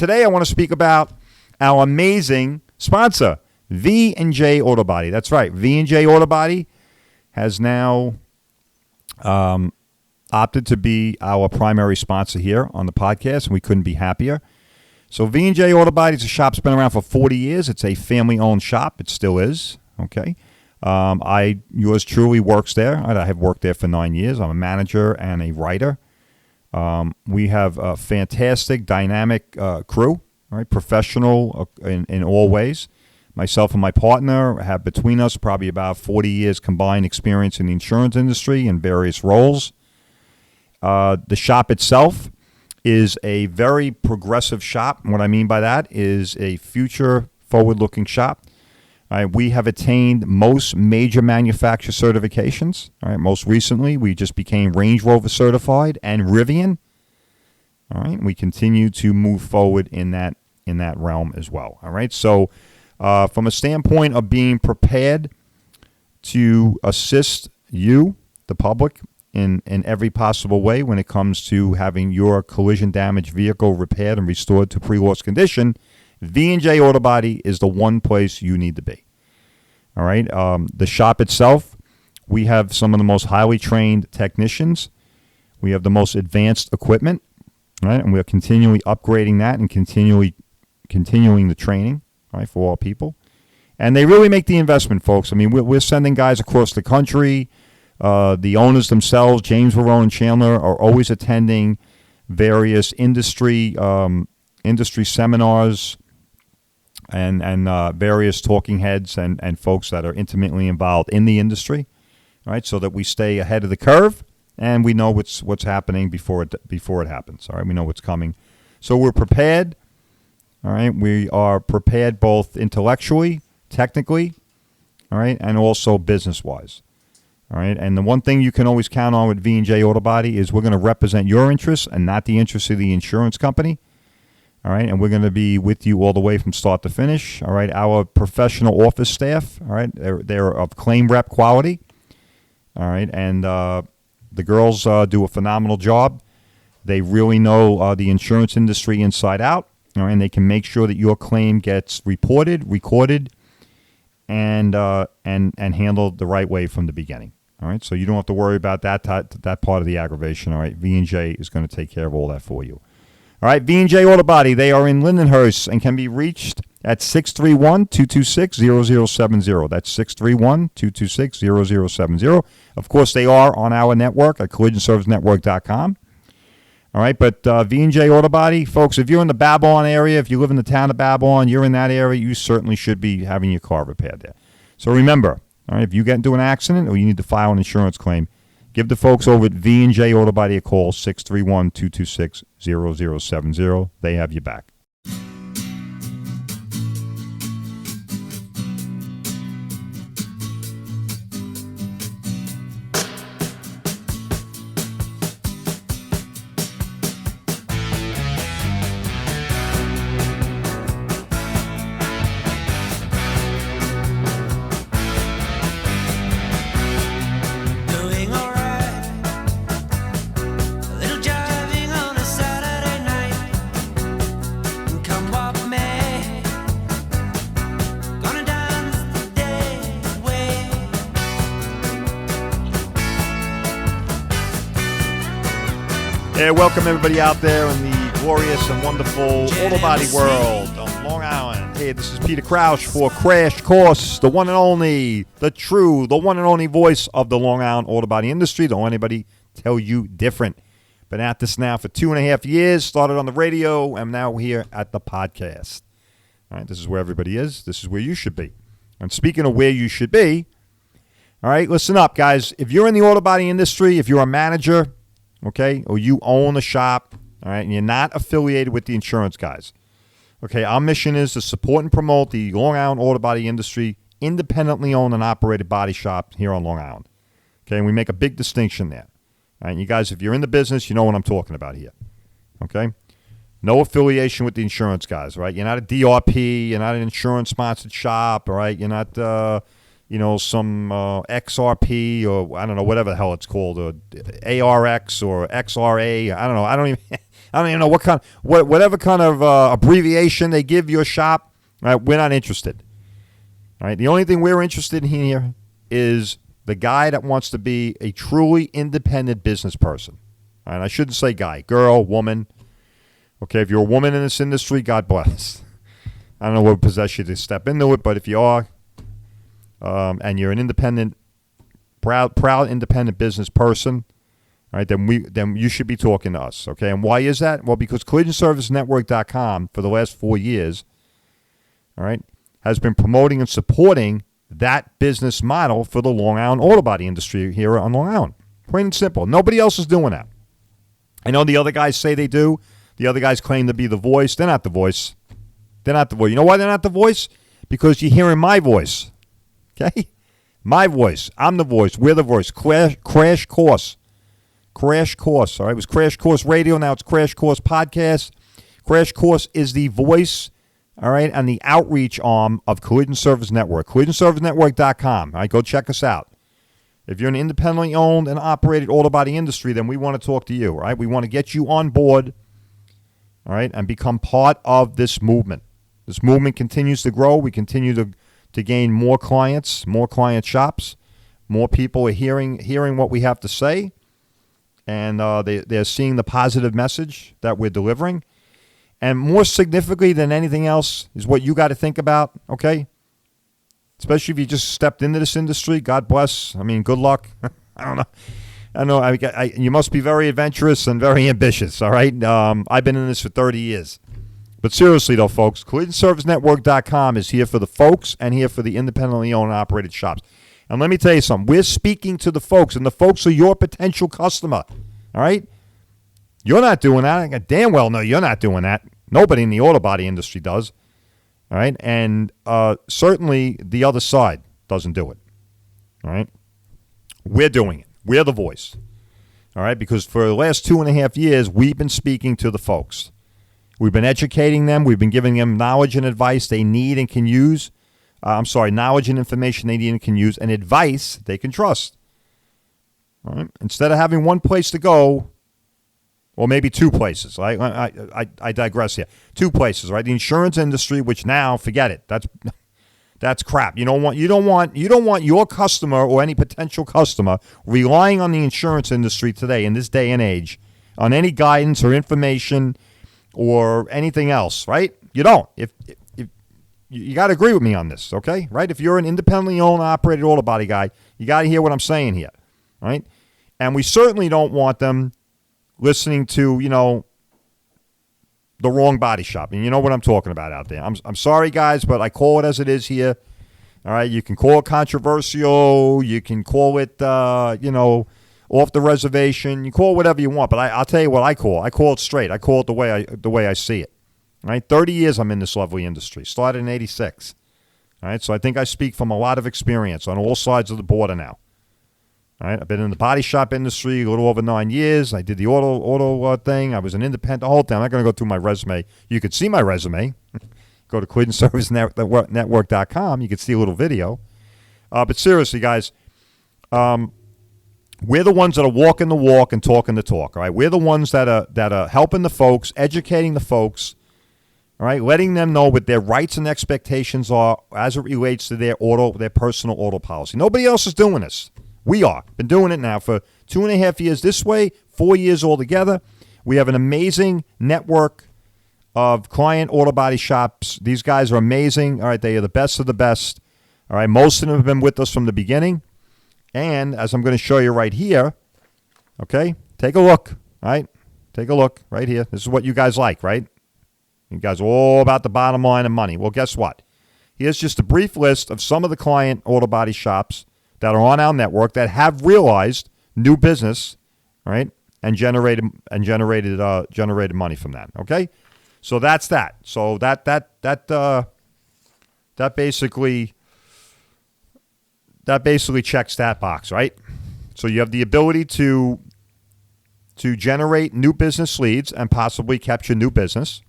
today I want to speak about our amazing sponsor, V&J Auto Body. That's right. V&J Auto Body has now opted to be our primary sponsor here on the podcast, and we couldn't be happier. So V&J Auto Body is a shop that's been around for 40 years. It's a family-owned shop. It still is, okay? Yours truly works there. I have worked there for 9 years. I'm a manager and a writer. We have a fantastic, dynamic crew, right? Professional in all ways. Myself and my partner have between us probably about 40 years combined experience in the insurance industry in various roles. The shop itself is a very progressive shop. And what I mean by that is a future forward-looking shop. We have attained most major manufacturer certifications. All right, most recently, we just became Range Rover certified and Rivian. All right, we continue to move forward in that realm as well. All right, so from a standpoint of being prepared to assist you, the public, in every possible way when it comes to having your collision damaged vehicle repaired and restored to pre-loss condition, V&J Auto Body is the one place you need to be. All right. The shop itself, we have some of the most highly trained technicians. We have the most advanced equipment, right? And we're continually upgrading that and continuing the training, right, for all people. And they really make the investment, folks. I mean, we're sending guys across the country. The owners themselves, James Verone and Chandler, are always attending various industry seminars and various talking heads and folks that are intimately involved in the industry, right? So that we stay ahead of the curve and we know what's happening before it happens. All right, we know what's coming, so we're prepared. All right, we are prepared both intellectually, technically, all right, and also business-wise. All right, and the one thing you can always count on with V&J Auto Body is we're going to represent your interests and not the interests of the insurance company. All right, and we're going to be with you all the way from start to finish. All right, our professional office staff, all right, they're of claim rep quality. All right, and the girls do a phenomenal job. They really know the insurance industry inside out, all right, and they can make sure that your claim gets reported, recorded, and handled the right way from the beginning. All right, so you don't have to worry about that part of the aggravation. All right, V&J is going to take care of all that for you. All right, V&J Auto Body, they are in Lindenhurst and can be reached at 631-226-0070. That's 631-226-0070. Of course, they are on our network at collisionservicenetwork.com. All right, but V&J Auto Body, folks, if you're in the Babylon area, if you live in the town of Babylon, you're in that area, you certainly should be having your car repaired there. So remember, all right, if you get into an accident or you need to file an insurance claim, give the folks over at V&J Auto Body a call, 631-226-0070. They have your back. Yeah, welcome everybody out there in the glorious and wonderful auto body world on Long Island. Hey, this is Peter Crouch for Crash Course, the one and only, the one and only voice of the Long Island auto body industry. Don't let anybody tell you different. Been at this now for 2.5 years, started on the radio, and now here at the podcast. All right, this is where everybody is. This is where you should be. And speaking of where you should be, all right, listen up, guys. If you're in the auto body industry, if you're a manager, okay, or you own a shop, all right, and you're not affiliated with the insurance guys, okay, our mission is to support and promote the Long Island auto body industry, independently owned and operated body shop here on Long Island, okay, and we make a big distinction there. All right, you guys, if you're in the business, you know what I'm talking about here, okay? No affiliation with the insurance guys, right? You're not a DRP, you're not an insurance-sponsored shop, all right? You're not, some XRP or I don't know, whatever the hell it's called, or ARX or XRA. I don't know. I don't even know whatever kind of abbreviation they give your shop. Right, we're not interested. All right, the only thing we're interested in here is the guy that wants to be a truly independent business person. All right, I shouldn't say guy, girl, woman. Okay, if you're a woman in this industry, God bless. I don't know what possessed you to step into it, but if you are, and you're an independent, proud independent business person, all right, then you should be talking to us. Okay, and why is that? Well, because collisionservicenetwork.com for the last 4 years, all right, has been promoting and supporting that business model for the Long Island auto body industry here on Long Island. Plain and simple. Nobody else is doing that. I know the other guys say they do. The other guys claim to be the voice. They're not the voice. They're not the voice. You know why they're not the voice? Because you're hearing my voice. Okay? My voice. I'm the voice. We're the voice. Crash Course. Crash Course. All right? It was Crash Course Radio. Now it's Crash Course Podcast. Crash Course is the voice, all right, and the outreach arm of Collision Service Network. CollisionServiceNetwork.com. All right? Go check us out. If you're an independently owned and operated auto body industry, then we want to talk to you, all right? We want to get you on board, all right, and become part of this movement. This movement continues to grow. We continue to gain more clients, more client shops. More people are hearing what we have to say, and they're seeing the positive message that we're delivering. And more significantly than anything else is what you got to think about, okay? Especially if you just stepped into this industry. God bless. I mean, good luck. I don't know. I know you must be very adventurous and very ambitious, all right? I've been in this for 30 years. But seriously, though, folks, CollisionServiceNetwork.com is here for the folks and here for the independently owned and operated shops. And let me tell you something. We're speaking to the folks, and the folks are your potential customer, all right? You're not doing that. I damn well know you're not doing that. Nobody in the auto body industry does, all right? And certainly the other side doesn't do it, all right? We're doing it. We're the voice, all right? Because for the last 2.5 years, we've been speaking to the folks. We've been educating them. We've been giving them knowledge and advice they need and can use. Knowledge and information they need and can use, and advice they can trust. All right? Instead of having one place to go, or maybe two places. Right? I digress here. Two places, right? The insurance industry, which now, forget it. That's crap. You don't want your customer or any potential customer relying on the insurance industry today in this day and age on any guidance or information or anything else, right? You don't. If you got to agree with me on this, okay? Right? If you're an independently owned, operated auto body guy, you got to hear what I'm saying here, right? And we certainly don't want them listening to, the wrong body shop. And you know what I'm talking about out there. I'm sorry, guys, but I call it as it is here. All right? You can call it controversial. You can call it, off the reservation. You call it whatever you want, but I'll tell you what I call it. I call it straight. I call it the way I see it. All right? 30 years I'm in this lovely industry. Started in 86. All right? So I think I speak from a lot of experience on all sides of the border now. All right? I've been in the body shop industry a little over 9 years. I did the auto thing. I was an independent the whole time. I'm not going to go through my resume. You could see my resume. Go to CollisionServiceNetwork.com. You can see a little video. But seriously, guys, we're the ones that are walking the walk and talking the talk. All right? We're the ones that are helping the folks, educating the folks, all right, letting them know what their rights and expectations are as it relates to their personal auto policy. Nobody else is doing this. We are. Been doing it now for 2.5 years this way, 4 years altogether. We have an amazing network of client auto body shops. These guys are amazing. All right, they are the best of the best. All right, most of them have been with us from the beginning. And as I'm going to show you right here, okay, take a look, all right? Take a look right here. This is what you guys like, right? You guys are all about the bottom line and money. Well, guess what? Here's just a brief list of some of the client auto body shops that are on our network that have realized new business, right, and generated money from that. Okay, so that's that. So that basically checks that box, right? So you have the ability to generate new business leads and possibly capture new business,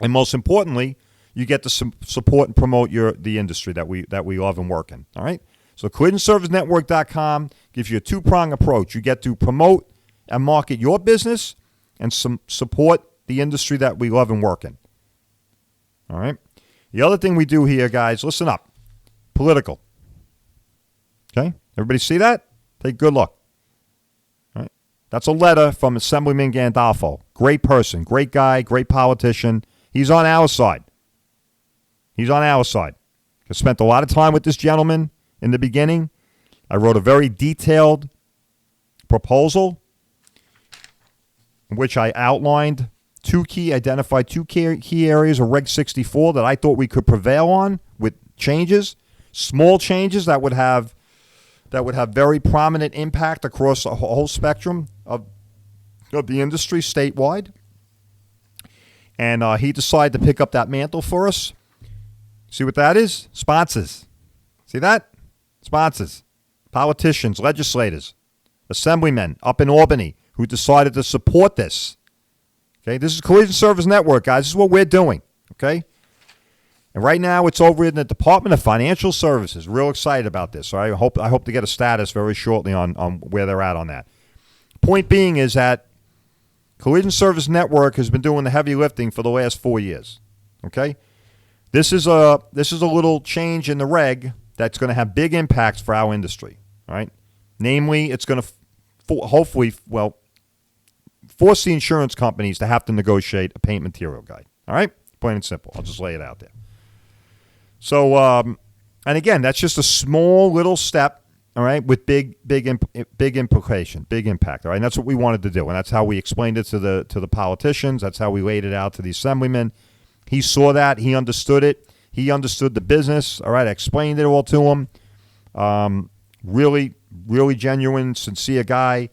and most importantly, you get to support and promote the industry that we love and work in. All right. So CollisionServiceNetwork.com gives you a two-prong approach. You get to promote and market your business, and support the industry that we love and work in. All right? The other thing we do here, guys, listen up. Political. Okay? Everybody see that? Take a good look. All right? That's a letter from Assemblyman Gandolfo. Great person, great guy, great politician. He's on our side. He's on our side. I spent a lot of time with this gentleman in the beginning. I wrote a very detailed proposal in which I outlined identified two key areas of Reg 64 that I thought we could prevail on with changes, small changes that would have very prominent impact across a whole spectrum of the industry statewide. And he decided to pick up that mantle for us. See what that is? Sponsors. See that? Sponsors. Politicians, legislators, assemblymen up in Albany who decided to support this. Okay, this is Collision Service Network, guys. This is what we're doing. Okay? And right now it's over in the Department of Financial Services. Real excited about this. All right? I hope to get a status very shortly on where they're at on that. Point being is that Collision Service Network has been doing the heavy lifting for the last 4 years. Okay? This is a little change in the reg that's going to have big impacts for our industry. All right? Namely, it's going to hopefully force the insurance companies to have to negotiate a paint material guide. All right? Plain and simple. I'll just lay it out there. So, and again, that's just a small little step, all right, with big implication, big impact. All right, and that's what we wanted to do, and that's how we explained it to the politicians. That's how we laid it out to the assemblyman. He saw that. He understood it. He understood the business. All right, I explained it all to him. Really, really genuine, sincere guy.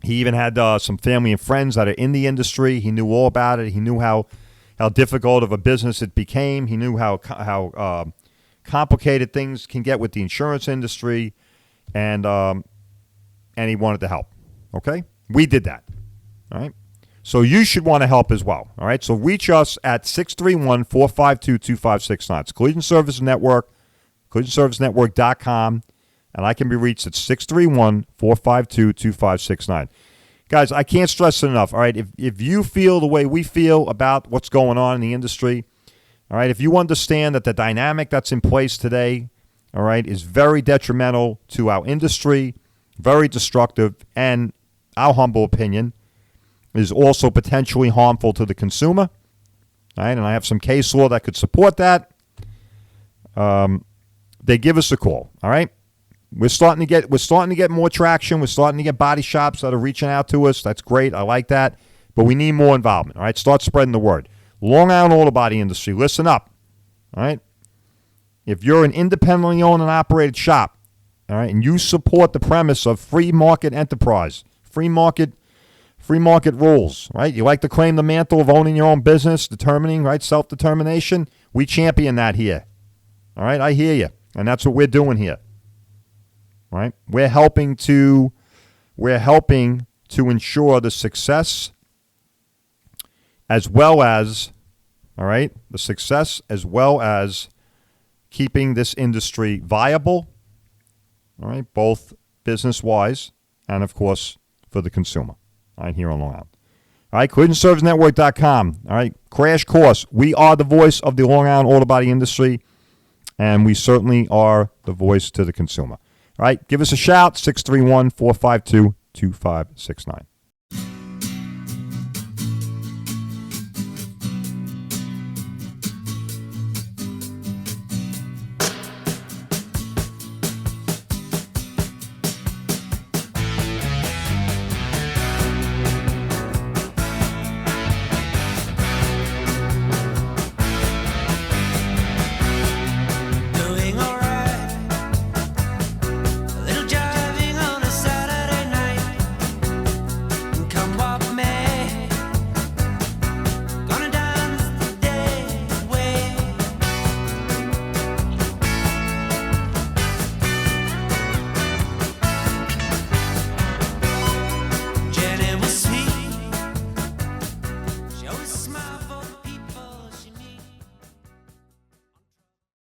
He even had some family and friends that are in the industry. He knew all about it. He knew how difficult of a business it became. He knew how complicated things can get with the insurance industry, and he wanted to help. Okay? We did that. All right? So you should want to help as well. All right? So reach us at 631-452-2569. It's Collision Service Network, collisionservicenetwork.com, and I can be reached at 631-452-2569. Guys, I can't stress it enough, all right? If you feel the way we feel about what's going on in the industry, all right, if you understand that the dynamic that's in place today, all right, is very detrimental to our industry, very destructive, and our humble opinion, is also potentially harmful to the consumer, all right, and I have some case law that could support that, they give us a call, all right? We're starting to get more traction. We're starting to get body shops that are reaching out to us. That's great. I like that. But we need more involvement. All right, start spreading the word. Long Island Auto Body industry, listen up. All right, if you're an independently owned and operated shop, all right, and you support the premise of free market enterprise, free market rules, right? You like to claim the mantle of owning your own business, determining, right, self-determination. We champion that here. All right, I hear you, and that's what we're doing here. Right? We're helping to ensure the success as well as, all right, the success as well as keeping this industry viable, all right, both business-wise and, of course, for the consumer, all right, here on Long Island. All right, CollisionServiceNetwork.com, all right, crash course. We are the voice of the Long Island auto body industry, and we certainly are the voice to the consumer. All right, give us a shout, 631-452-2569.